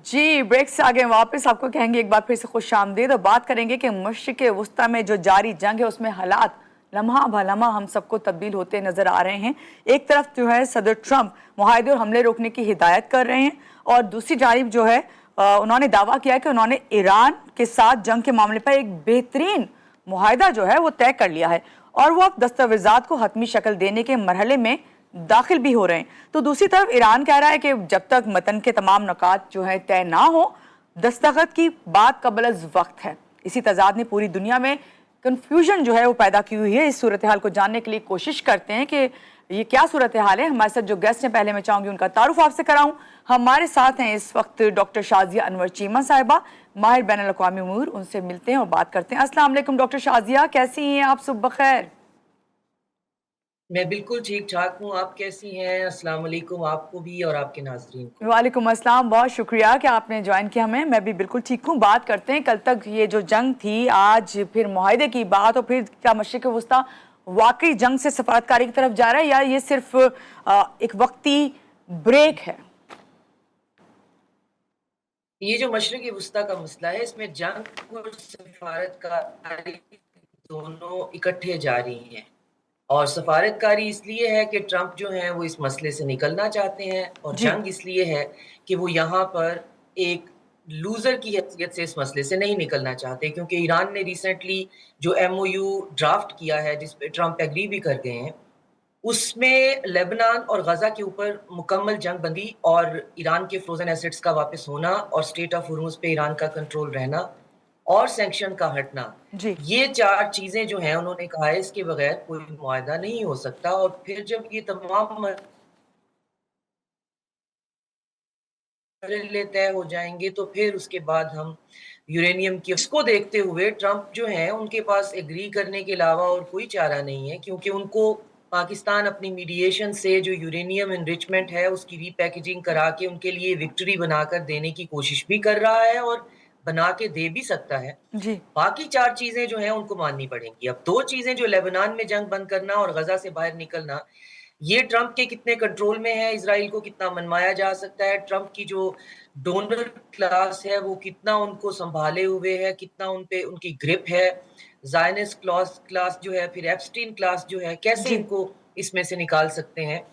जी, break से आगे वापस आपको कहेंगे एक बार फिर से खुशामदीद और बात करेंगे कि मशरिक़ वस्ता में जो जारी जंग है उसमें हालात लम्हा भलम्हा हम सबको तब्दील होते नज़र आ रहे हैं। एक तरफ जो है सदर ट्रंप मुआहदे और हमले रोकने की हिदायत कर रहे हैं और दूसरी जानिब जो है उन्होंने दावा किया कि उन्होंने ईरान के साथ जंग के मामले पर एक बेहतरीन मुआहदा जो है वो तय कर लिया है और वो अब दस्तावेजात को हतमी शक्ल देने के मरहले में दाखिल भी हो रहे हैं। तो दूसरी तरफ ईरान कह रहा है कि जब तक मतन के तमाम नुकात जो है तय ना हो दस्तखत की बात कबल अज वक्त है। इसी तजाद ने पूरी दुनिया में कन्फ्यूजन जो है वो पैदा की हुई है। इस सूरत हाल को जानने के लिए कोशिश करते हैं कि ये क्या सूरत हाल है। हमारे साथ जो गेस्ट हैं पहले मैं चाहूँगी उनका तारुफ आपसे कराऊँ। हमारे साथ हैं इस वक्त डॉक्टर शाजिया अनवर चीमा साहिबा, माहिर बैनुल अक़वामी उमूर, उनसे मिलते हैं और बात करते हैं। अस्सलाम वालेकुम डॉक्टर शाजिया, कैसी हैं आप? सुबह खैर। मैं बिल्कुल ठीक ठाक हूँ। आप कैसी हैं? अस्सलाम वालेकुम आपको भी और आपके नाज़रीन को। वालेकुम अस्सलाम, बहुत शुक्रिया कि आपने ज्वाइन किया हमें। मैं भी बिल्कुल ठीक हूँ। बात करते हैं कल तक ये जो जंग थी, आज फिर मुआहदे की बात और फिर क्या मशरिक़ वस्ता वाकई जंग से सफारतकारी की तरफ जा रहा है या ये सिर्फ एक वक्ती ब्रेक है? ये जो मशरिक़ वस्ता का मसला है इसमें जंग और सफारतकारी दोनों इकट्ठे जारी हैं। और सफारतकारी इसलिए है कि ट्रंप जो हैं वो इस मसले से निकलना चाहते हैं और जी जंग इसलिए है कि वो यहाँ पर एक लूज़र की हैसियत से इस मसले से नहीं निकलना चाहते, क्योंकि ईरान ने रिसेंटली जो एमओयू ड्राफ्ट किया है जिस पे ट्रंप एग्री भी कर गए हैं, उसमें लेबनान और गज़ा के ऊपर मुकम्मल जंग बंदी और ईरान के फ्रोज़न एसेट्स का वापस होना और स्टेट ऑफ हुर्मुज़ पे ईरान का कंट्रोल रहना और सैंक्शन का हटना, जी ये 4 चीज़ें जो हैं उन्होंने कहा है इसके बगैर कोई मुआहदा नहीं हो सकता। और फिर जब ये तमाम मसले तय हो जाएँगे तो फिर उसके बाद हम यूरेनियम की इसको देखते हुए ट्रंप जो हैं उनके पास एग्री करने के अलावा और कोई चारा नहीं है, क्योंकि उनको पाकिस्तान अपनी मीडिएशन से जो यूरेनियम एनरिचमेंट है उसकी रीपैकेजिंग करा के उनके लिए विक्ट्री बनाकर देने की कोशिश भी कर रहा है और बना के दे भी सकता है। जी बाकी 4 चीज़ें जो हैं उनको माननी पड़ेंगी। अब 2 चीज़ें जो लेबनान में जंग बंद करना और गज़ा से बाहर निकलना, ये ट्रंप के कितने कंट्रोल में है, इज़राइल को कितना मनवाया जा सकता है, ट्रंप की जो डोनर क्लास है वो कितना उनको सँभाले हुए है, कितना उन पे उनकी ग्रिप है, ज़ायनिस्ट क्लास जो है, फिर एप्स्टीन क्लास जो है, कैसे जी इनको इसमें से निकाल सकते हैं।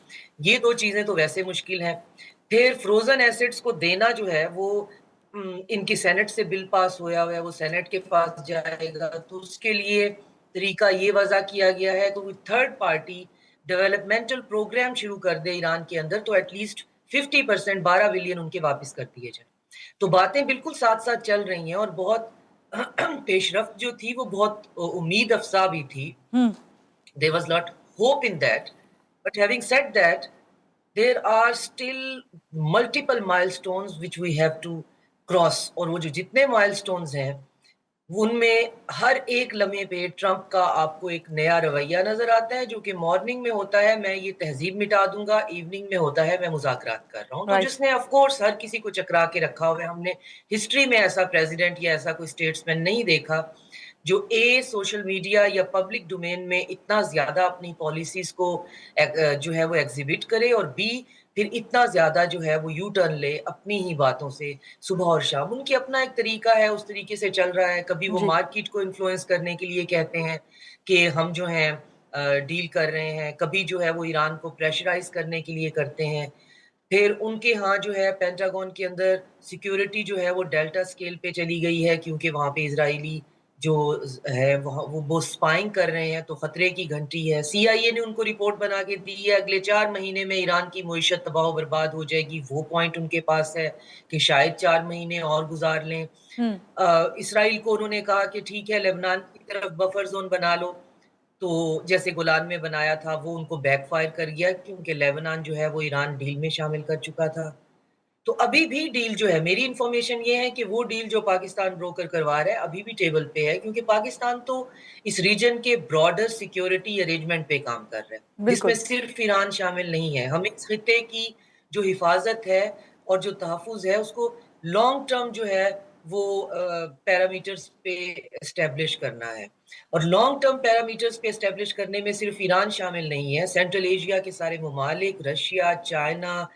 ये 2 चीज़ें तो वैसे मुश्किल हैं। फिर फ्रोज़न एसेट्स को देना जो है वो इनकी सेनेट से बिल पास होया हुआ है, वो सेनेट के पास जाएगा, तो उसके लिए तरीका ये वज़ा किया गया है तो थर्ड पार्टी डेवलपमेंटल प्रोग्राम शुरू कर दे ईरान के अंदर, तो एटलीस्ट 50% 12 बिलियन उनके वापस कर दिए जाएँ। तो बातें बिल्कुल साथ-साथ चल रही हैं और बहुत पेशरफ्त जो थी वो बहुत उम्मीद अफ़ज़ा भी थी। हम्म There was lot hope in that. But having said that, there are still multiple milestones which we have to cross. और वो जो जितने milestones हैं, उनमें हर एक लम्हे पे ट्रंप का आपको एक नया रवैया नज़र आता है, जो कि मॉर्निंग में होता है मैं ये तहज़ीब मिटा दूँगा, इवनिंग में होता है मैं मुज़ाकरात कर रहा हूँ। तो राइट जिसने ऑफ़ कोर्स हर किसी को चकरा के रखा हुआ है, हमने हिस्ट्री में ऐसा प्रेज़िडेंट या ऐसा कोई स्टेट्समैन नहीं देखा, जो सोशल मीडिया या पब्लिक डोमेन में इतना ज़्यादा अपनी पॉलिसीज़ को जो है वो एग्ज़िबिट करे और बी फिर इतना ज़्यादा जो है वो यू टर्न ले अपनी ही बातों से सुबह और शाम। उनकी अपना एक तरीका है, उस तरीके से चल रहा है। कभी वो जी मार्केट को इन्फ्लुएंस करने के लिए कहते हैं कि हम जो हैं डील कर रहे हैं, कभी जो है वो ईरान को प्रेशराइज़ करने के लिए करते हैं। फिर उनके यहाँ जो है पेंटागन के अंदर सिक्योरिटी जो है वो डेल्टा स्केल पे चली गई है, क्योंकि वहाँ पे इज़राइली जो है वहाँ वो स्पाइंग कर रहे हैं तो खतरे की घंटी है। सीआईए ने उनको रिपोर्ट बना के दी है, अगले 4 महीने में ईरान की मईशत तबाह व बर्बाद हो जाएगी। वो पॉइंट उनके पास है कि शायद 4 महीने और गुज़ार लें। हम्म इसराइल को उन्होंने कहा कि ठीक है लेबनान की तरफ बफर ज़ोन बना लो, तो जैसे गोलान में बनाया था वो उनको बैकफ़ायर कर गया, क्योंकि लेबनान जो है वो ईरान डील में शामिल कर चुका था। तो अभी भी डील जो है, मेरी इन्फॉर्मेशन ये है कि वो डील जो पाकिस्तान ब्रोकर करवा रहा है अभी भी टेबल पे है, क्योंकि पाकिस्तान तो इस रीजन के ब्रॉडर सिक्योरिटी अरेंजमेंट पे काम कर रहा है, जिसमें बिल्कुल सिर्फ ईरान शामिल नहीं है। हमें इस खित्ते की जो हिफाजत है और जो तहफ़्फ़ुज़ है उसको लॉन्ग टर्म जो है वो पैरामीटर्स पे एस्टेब्लिश करना है। और लॉन्ग टर्म पैरामीटर्स पे एस्टेब्लिश करने में सिर्फ ईरान शामिल नहीं है, सेंट्रल एशिया के सारे ममालिक, रशिया, चाइना,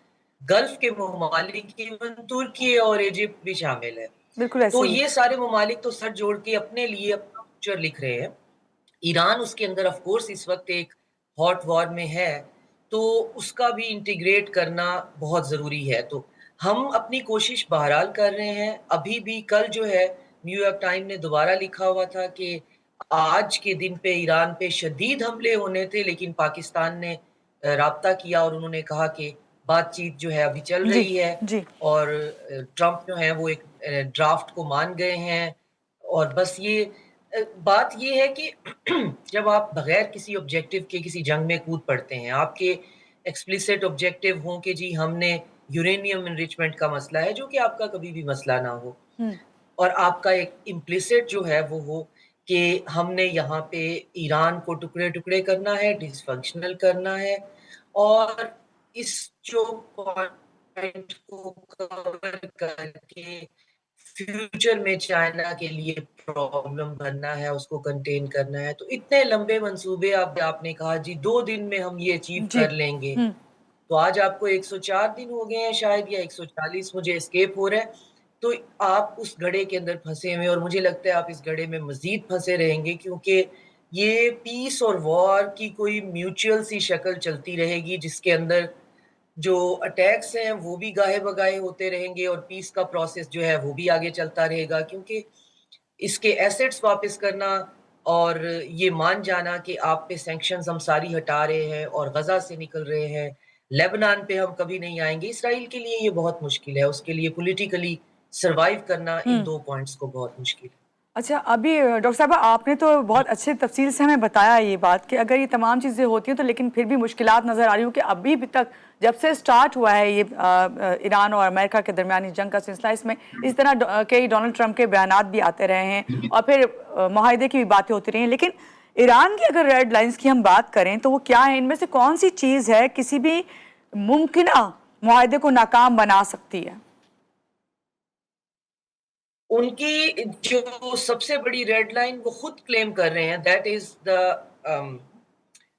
गल्फ के ममालिक, इवन तुर्की और इजिप्ट भी शामिल है। बिल्कुल ऐसे तो ही। ये सारे ममालिक तो सर जोड़ के अपने लिए अपना फ्यूचर लिख रहे हैं। ईरान उसके अंदर ऑफ कोर्स इस वक्त एक हॉट वॉर में है, तो उसका भी इंटीग्रेट करना बहुत ज़रूरी है। तो हम अपनी कोशिश बहरहाल कर रहे हैं। अभी भी कल जो है न्यूयॉर्क टाइम ने दोबारा लिखा हुआ था कि आज के दिन पे ईरान पे शदीद हमले होने थे, लेकिन पाकिस्तान ने राब्ता किया और उन्होंने कहा कि बातचीत जो है अभी चल जी, रही है जी। और ट्रंप जो है वो एक ड्राफ्ट को मान गए हैं। और बस ये बात ये है कि जब आप बगैर किसी ऑब्जेक्टिव के किसी जंग में कूद पड़ते हैं, आपके एक्सप्लिसिट ऑब्जेक्टिव हों कि जी हमने यूरेनियम एनरिचमेंट का मसला है जो कि आपका कभी भी मसला ना हो, हुँ। और आपका एक इम्प्लिसिट जो है वो हो कि हमने यहाँ पे ईरान को टुकड़े-टुकड़े करना है, डिसफंक्शनल करना है, और इस जो पॉइंट को कवर करके फ्यूचर में चाइना के लिए प्रॉब्लम बनना है, उसको कंटेन करना है। तो इतने लंबे मंसूबे आपने कहा जी 2 दिन में हम ये अचीव जी। कर लेंगे। हुँ। तो आज आपको 104 दिन हो गए हैं शायद, या 140 मुझे एस्केप हो रहा है। तो आप उस घड़े के अंदर फँसे हुए हैं और मुझे लगता है आप इस घड़े में मज़ीद फँसे रहेंगे, क्योंकि ये पीस और वॉर की कोई म्यूचुअल सी शक्ल चलती रहेगी, जिसके अंदर जो अटैक्स हैं वो भी गाहे-बगाहे होते रहेंगे और पीस का प्रोसेस जो है वो भी आगे चलता रहेगा, क्योंकि इसके एसेट्स वापस करना और ये मान जाना कि आप पे सैंक्शंस हम सारी हटा रहे हैं और गज़ा से निकल रहे हैं, लेबनान पे हम कभी नहीं आएँगे, इसराइल के लिए ये बहुत मुश्किल है, उसके लिए पॉलिटिकली सर्वाइव करना इन हुँ। 2 पॉइंट्स को बहुत मुश्किल है। अच्छा, अभी डॉक्टर साहबा आपने तो बहुत अच्छे तफ़सील से हमें बताया ये बात कि अगर ये तमाम चीज़ें होती हैं तो लेकिन फिर भी मुश्किलात नज़र आ रही हो कि अभी भी तक जब से स्टार्ट हुआ है ये ईरान और अमेरिका के दरमियानी जंग का सिलसिला, इसमें इस तरह कई डोनाल्ड ट्रंप के बयानात भी आते रहे हैं और फिर मुआहदे की भी बातें होती रही हैं। लेकिन ईरान की अगर रेड लाइन्स की हम बात करें तो वो क्या है? इनमें से कौन सी चीज़ है किसी भी मुमकिना मुआहदे को नाकाम बना सकती है? उनकी जो सबसे बड़ी रेड लाइन वो खुद क्लेम कर रहे हैं, that is the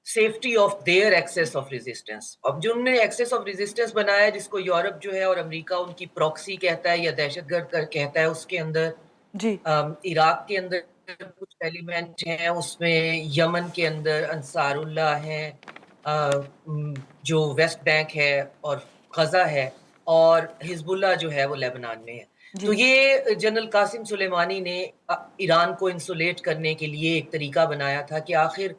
safety of their access of resistance. अब जो उन्होंने एक्सेस ऑफ रेजिस्टेंस बनाया है, जिसको यूरोप जो है और अमेरिका उनकी प्रॉक्सी कहता है या दहशतगर्द कहता है, उसके अंदर जी। इराक के अंदर कुछ एलिमेंट हैं, उसमें यमन के अंदर अंसारुल्लाह हैं, जो वेस्ट बैंक है और गजा है, और हिजबुल्लाह जो है वो लेबनान में है। तो जी। ये जनरल कासिम सुलेमानी ने ईरान को इंसुलेट करने के लिए एक तरीका बनाया था कि आखिर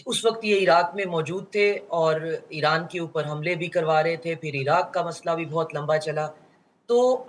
उस वक्त ये इराक में मौजूद थे और ईरान के ऊपर हमले भी करवा रहे थे, फिर इराक का मसला भी बहुत लंबा चला। तो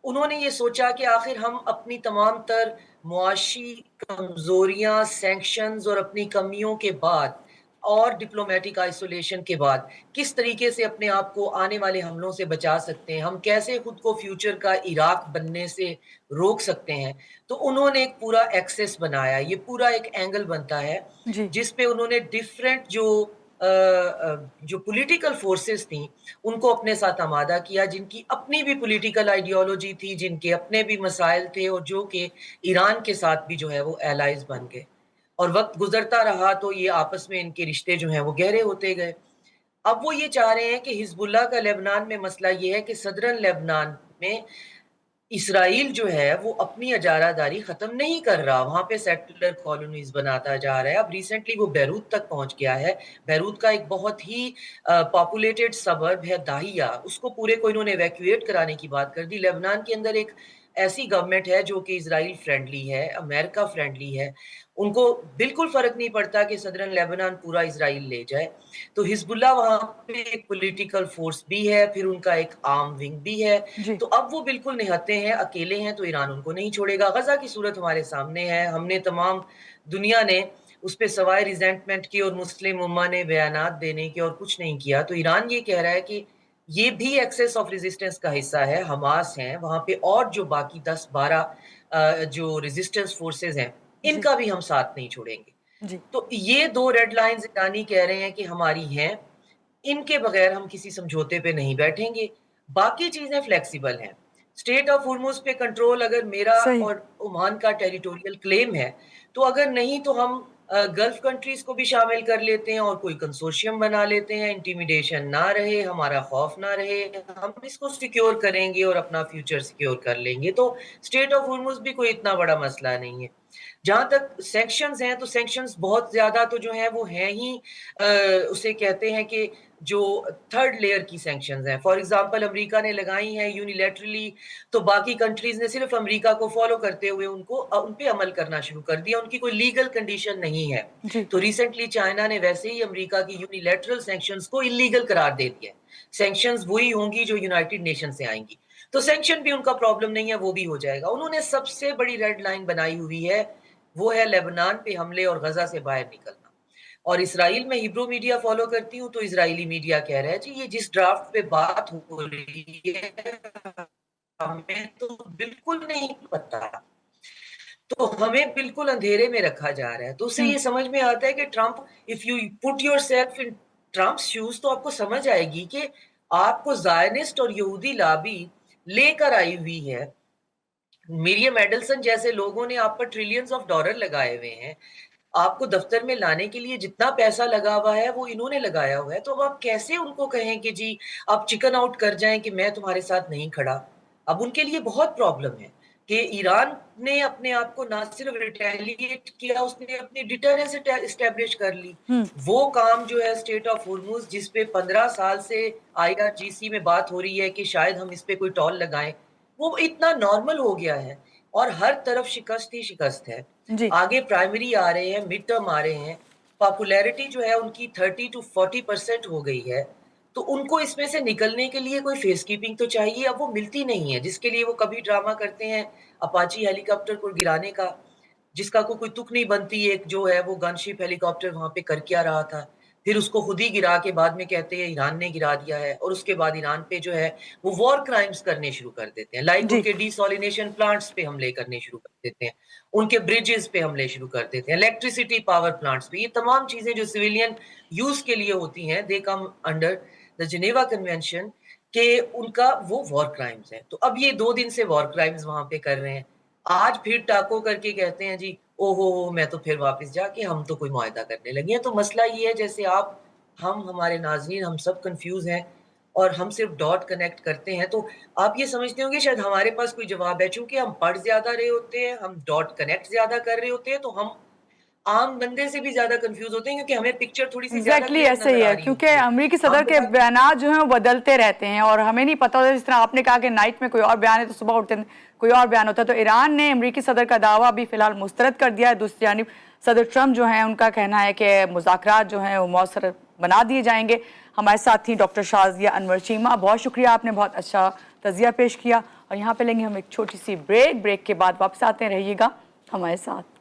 उन्होंने ये सोचा कि आखिर हम अपनी तमाम तर मुआशी कमज़ोरियाँ, सैंक्शंस और अपनी कमियों के बाद और डिप्लोमैटिक आइसोलेशन के बाद किस तरीके से अपने आप को आने वाले हमलों से बचा सकते हैं, हम कैसे खुद को फ्यूचर का इराक बनने से रोक सकते हैं। तो उन्होंने एक पूरा एक्सेस बनाया, ये पूरा एक एंगल बनता है, जी। जिस पे उन्होंने डिफरेंट जो पॉलिटिकल फोर्सेस थी, उनको अपने साथ आमादा किया, जिनकी अपनी भी पॉलिटिकल आइडियोलॉजी थी, जिनके अपने भी मसाइल थे और जो कि ईरान के साथ भी जो है वो एलाइज़ बन गए। और वक़्त गुज़रता रहा तो ये आपस में इनके रिश्ते जो हैं वो गहरे होते गए। अब वो ये चाह रहे हैं कि हिज़्बुल्लाह का लेबनान में मसला ये है कि सदरन लेबनान में इसराइल जो है वो अपनी इजारादारी ख़त्म नहीं कर रहा, वहाँ पे सेटलर कॉलोनीज़ बनाता जा रहा है। अब रिसेंटली वो बैरूत तक पहुँच गया है। बैरूत का एक बहुत ही पॉपुलेटेड सबर्ब है दाहिया, उसको पूरे को इन्होंने इवैक्यूएट कराने की बात कर दी। लेबनान के अंदर एक ऐसी गवर्नमेंट है जो कि इज़राइल फ्रेंडली है, अमेरिका फ्रेंडली है। उनको बिल्कुल फ़र्क नहीं पड़ता कि सदरन लेबनान पूरा इज़राइल ले जाए। तो हिज़्बुल्लाह वहाँ पे एक पॉलिटिकल फ़ोर्स भी है, फिर उनका एक आर्म विंग भी है। जी। तो अब वो बिल्कुल निहत्ते हैं, अकेले हैं, तो ईरान उनको नहीं छोड़ेगा। गज़ा की सूरत हमारे सामने है, हमने तमाम दुनिया ने उस पे सवाए रिज़ेंटमेंट के और मुस्लिम उम्मा ने बयानात देने के और कुछ नहीं किया। तो ईरान ये कह रहा है कि ये भी एक्सेस ऑफ रेजिस्टेंस का हिस्सा है, हमास हैं, वहाँ पे और जो बाकी 10-12 जो रेजिस्टेंस फोर्सेज़ हैं, जी। इनका भी हम साथ नहीं छोड़ेंगे। जी। तो ये 2 रेड लाइन्स ईरानी कह रहे हैं कि हमारी हैं, इनके बगैर हम किसी समझौते पे नहीं बैठेंगे। बाकी चीज़ें फ्लेक्सिबल हैं। स्ट्रेट ऑफ होर्मुज़ पे कंट्रोल अगर मेरा सही। और ओमान का टेरिटोरियल क्लेम है, तो अगर नहीं तो हम गल्फ कंट्रीज को भी शामिल कर लेते हैं और कोई कंसोर्शियम बना लेते हैं, इंटिमिडेशन ना रहे, हमारा खौफ ना रहे, हम इसको सिक्योर करेंगे और अपना फ्यूचर सिक्योर कर लेंगे। तो स्ट्रेट ऑफ हॉर्मुज़ भी कोई इतना बड़ा मसला नहीं है। जहाँ तक सैंक्शंस हैं, तो सैंक्शंस बहुत ज़्यादा तो जो हैं वो हैं ही उसे कहते हैं कि जो थर्ड लेयर की सैंक्शंस हैं। फॉर एग्ज़ाम्पल अमेरिका ने लगाई हैं यूनिलैटरली, तो बाकी कंट्रीज़ ने सिर्फ़ अमेरिका को फ़ॉलो करते हुए उन पे अमल करना शुरू कर दिया, उनकी कोई लीगल कंडीशन नहीं है। जी। तो रिसेंटली चाइना ने वैसे ही अमेरिका की यूनिलैटरल सैंक्शंस को इल्लीगल करार दे दिया है। सैंक्शंस वही होंगी जो यूनाइटेड नेशन से आएँगी। तो सैंक्शन भी उनका प्रॉब्लम नहीं है, वो भी हो जाएगा। उन्होंने सबसे बड़ी रेड लाइन बनाई हुई है, वो है लेबनान पे हमले और गज़ा से बाहर निकलना। और इस्राइल में हिब्रू मीडिया फॉलो करती हूँ, तो इस्राइली मीडिया कह रहा है जी ये जिस ड्राफ्ट पे बात हो रही है हमें तो बिल्कुल नहीं पता, तो हमें बिल्कुल अंधेरे में रखा जा रहा है। तो उससे ये समझ में आता है कि Trump, if you put yourself in Trump's shoes, तो आपको समझ आएगी कि आपको ज़ायनिस्ट और यहूदी लॉबी लेकर आई हुई है। मिरियम एडल्सन जैसे लोगों ने आप पर ट्रिलियंस ऑफ डॉलर लगाए हुए हैं, आपको दफ्तर में लाने के लिए जितना पैसा लगा हुआ है वो इन्होंने लगाया हुआ है। तो अब आप कैसे उनको कहें कि जी आप चिकन आउट कर जाएं कि मैं तुम्हारे साथ नहीं खड़ा। अब उनके लिए बहुत प्रॉब्लम है कि ईरान ने अपने आप को ना सिर्फ रिटेलिएट किया, उसने अपनी डिटरेंस एस्टेब्लिश कर ली। वो काम जो है स्टेट ऑफ हॉर्मुज़, जिस पे 15 साल से IRGC में बात हो रही है कि शायद हम इस पे कोई टॉल लगाएं, वो इतना नॉर्मल हो गया है और हर तरफ शिकस्त ही शिकस्त है। जी। आगे प्राइमरी आ रहे हैं, मिड टर्म आ रहे हैं, पॉपुलैरिटी जो है उनकी 30 to 40% हो गई है। तो उनको इसमें से निकलने के लिए कोई फेस कीपिंग तो चाहिए, अब वो मिलती नहीं है, जिसके लिए वो कभी ड्रामा करते हैं अपाची हेलीकॉप्टर को गिराने का, जिसका कोई तुक नहीं बनती। एक जो है वो गनशिप हेलीकॉप्टर वहां पे कर क्या रहा था, फिर उसको खुद ही गिरा के बाद में कहते हैं ईरान ने गिरा दिया है, और उसके बाद ईरान पे जो है वो वॉर क्राइम्स करने शुरू कर देते हैं, लाइक जी। उनके डिसोलिनेशन प्लांट्स पे हमले करने शुरू कर देते हैं, उनके ब्रिजेस पे हमले शुरू कर देते हैं, इलेक्ट्रिसिटी पावर प्लांट्स पे। ये तमाम चीजें जो सिविलियन यूज के लिए होती हैं, they come under the Geneva convention, के उनका वो वॉर क्राइम्स हैं। तो अब ये 2 दिन से वॉर क्राइम्स वहां पे कर रहे हैं, आज फिर टाको करके कहते हैं जी ओहो मैं तो फिर वापस जाके हम तो कोई मुआहदा करने लगे हैं। तो मसला ये है, जैसे आप, हम, हमारे नाज़रीन, हम सब कंफ्यूज हैं और हम सिर्फ डॉट कनेक्ट करते हैं। तो आप ये समझते होंगे शायद हमारे पास कोई जवाब है, चूंकि हम पढ़ ज्यादा रहे होते हैं, हम डॉट कनेक्ट ज्यादा कर रहे होते हैं, तो हम आम बंदे से भी ज्यादा कंफ्यूज होते हैं, क्योंकि हमें पिक्चर थोड़ी सी ज्यादा एग्जैक्टली क्लियर ऐसे ही नजर आ है, रही क्योंकि होती है। अमेरिकी सदर हम के बता बयान जो हैं वो बदलते रहते हैं और हमें नहीं पता होता। जिस तरह आपने कहा कि नाइट में कोई और बयान है तो सुबह उठते कोई और बयान होता है। तो ईरान ने अमेरिकी सदर का दावा अभी फिलहाल मुस्तरद कर दिया है। दूसरी जानिब सदर ट्रम्प जो हैं उनका कहना है कि मुज़ाकरात जो हैं वो मौसर बना दिए जाएंगे। हमारे साथ थी डॉक्टर शाज़िया अनवर चीमा, बहुत शुक्रिया, आपने बहुत अच्छा तज़िया पेश किया। और यहाँ पे लेंगे हम एक छोटी सी ब्रेक के बाद वापस आते हैं, रहिएगा हमारे साथ।